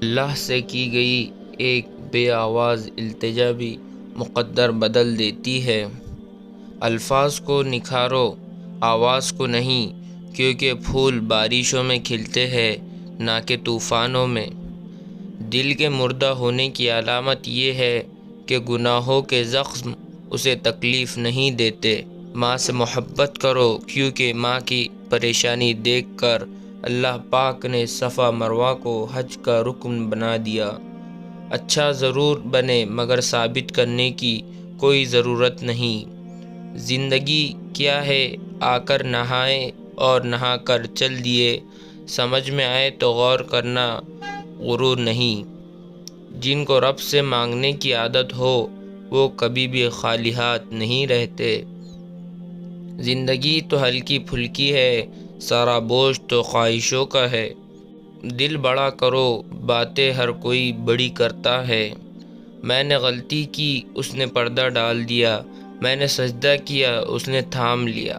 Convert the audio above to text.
اللہ سے کی گئی ایک بے آواز التجا بھی مقدر بدل دیتی ہے۔ الفاظ کو نکھارو، آواز کو نہیں، کیونکہ پھول بارشوں میں کھلتے ہیں نہ کہ طوفانوں میں۔ دل کے مردہ ہونے کی علامت یہ ہے کہ گناہوں کے زخم اسے تکلیف نہیں دیتے۔ ماں سے محبت کرو، کیونکہ ماں کی پریشانی دیکھ کر اللہ پاک نے صفا مروہ کو حج کا رکن بنا دیا۔ اچھا ضرور بنے مگر ثابت کرنے کی کوئی ضرورت نہیں۔ زندگی کیا ہے آ کر نہائے اور نہا کر چل دیے، سمجھ میں آئے تو غور کرنا، غرور نہیں۔ جن کو رب سے مانگنے کی عادت ہو وہ کبھی بھی خالی ہاتھ نہیں رہتے۔ زندگی تو ہلکی پھلکی ہے، سارا بوجھ تو خواہشوں کا ہے۔ دل بڑا کرو، باتیں ہر کوئی بڑی کرتا ہے۔ میں نے غلطی کی، اس نے پردہ ڈال دیا، میں نے سجدہ کیا، اس نے تھام لیا۔